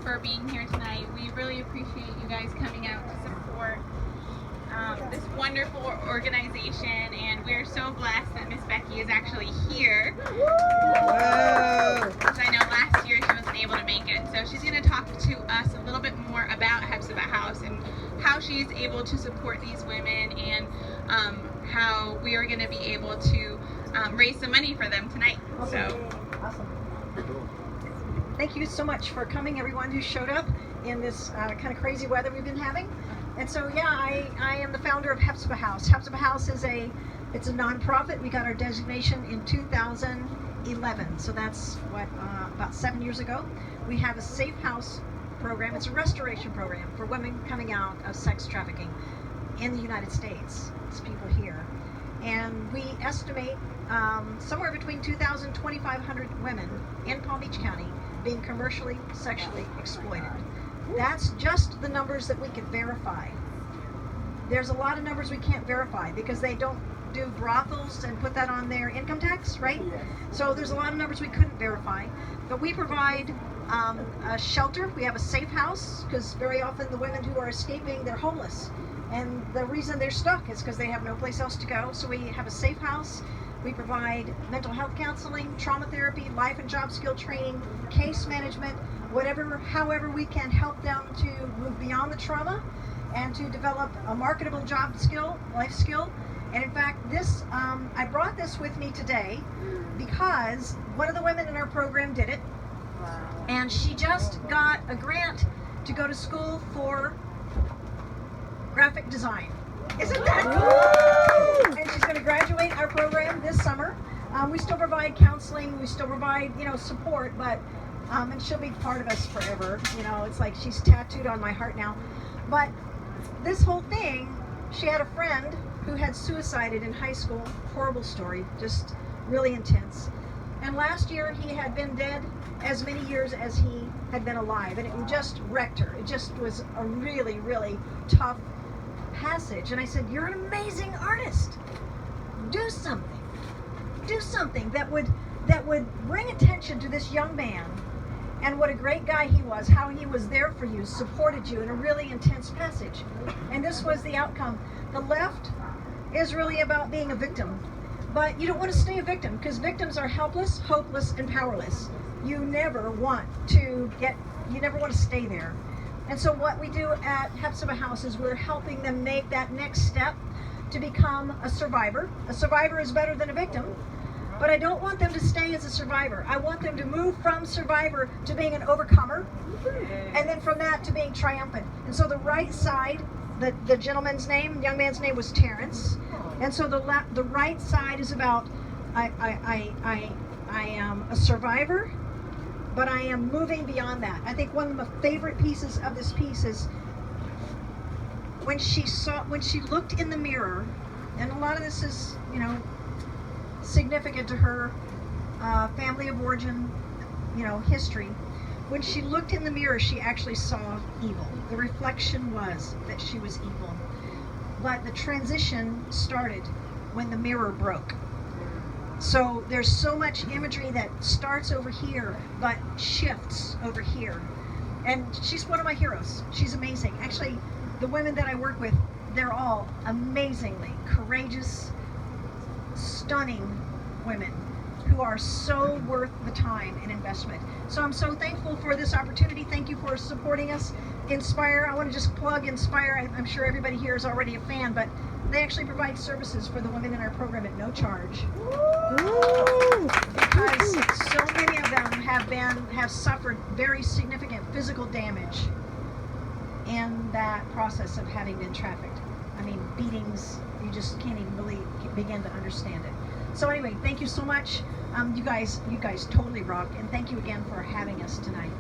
for being here tonight. We really appreciate you guys coming out to support this wonderful organization, and we're so blessed that Miss Becky is actually here. Because I know last year she wasn't able to make it, so she's going to talk to us a little bit more about Hepzibah House and how she's able to support these women, and how we are going to be able to raise some money for them tonight. Awesome. Thank you so much for coming, everyone who showed up in this kind of crazy weather we've been having. And so, yeah, I am the founder of Hepzibah House. Hepzibah House is it's a nonprofit. We got our designation in 2011, so that's about 7 years ago. We have a safe house program. It's a restoration program for women coming out of sex trafficking in the United States. It's people here. And we estimate somewhere between 2,000 and 2,500 women in Palm Beach County being commercially, sexually exploited. That's just the numbers that we can verify. There's a lot of numbers we can't verify because they don't do brothels and put that on their income tax, right? So there's a lot of numbers we couldn't verify. But we provide a shelter. We have a safe house, because very often the women who are escaping, they're homeless. And the reason they're stuck is because they have no place else to go. So we have a safe house. We provide mental health counseling, trauma therapy, life and job skill training, case management, however we can help them to move beyond the trauma and to develop a marketable job skill, life skill. And in fact, I brought this with me today because one of the women in our program did it. Wow. And she just got a grant to go to school for graphic design. Isn't that cool? And she's going to graduate our program this summer. We still provide counseling, we still provide, support, but and she'll be part of us forever. It's like she's tattooed on my heart now. But this whole thing, she had a friend who had suicided in high school. Horrible story, just really intense. And last year he had been dead as many years as he had been alive, and it just wrecked her. It just was a really, really tough passage. And I said, you're an amazing artist. Do something that would bring attention to this young man and what a great guy he was, how he was there for you, supported you in a really intense passage. And this was the outcome. The left is really about being a victim, but you don't want to stay a victim, because victims are helpless, hopeless, and powerless. You never want to stay there. And so what we do at Hepzibah House is we're helping them make that next step to become a survivor. A survivor is better than a victim, but I don't want them to stay as a survivor. I want them to move from survivor to being an overcomer, and then from that to being triumphant. And so the right side, the young man's name was Terrence, and so the right side is about I am a survivor, but I am moving beyond that. I think one of my favorite pieces of this piece is when she looked in the mirror, and a lot of this is, significant to her family of origin, history. When she looked in the mirror, she actually saw evil. The reflection was that she was evil. But the transition started when the mirror broke. So there's so much imagery that starts over here, but shifts over here. And she's one of my heroes. She's amazing. Actually, the women that I work with, they're all amazingly courageous, stunning women who are so worth the time and investment. So I'm so thankful for this opportunity. Thank you for supporting us. Inspire, I want to just plug Inspire. I'm sure everybody here is already a fan, but they actually provide services for the women in our program at no charge. Because so many of them have suffered very significant physical damage in that process of having been trafficked. I mean, beatings, you just can't even really begin to understand it. So anyway, thank you so much. You guys totally rock, and thank you again for having us tonight.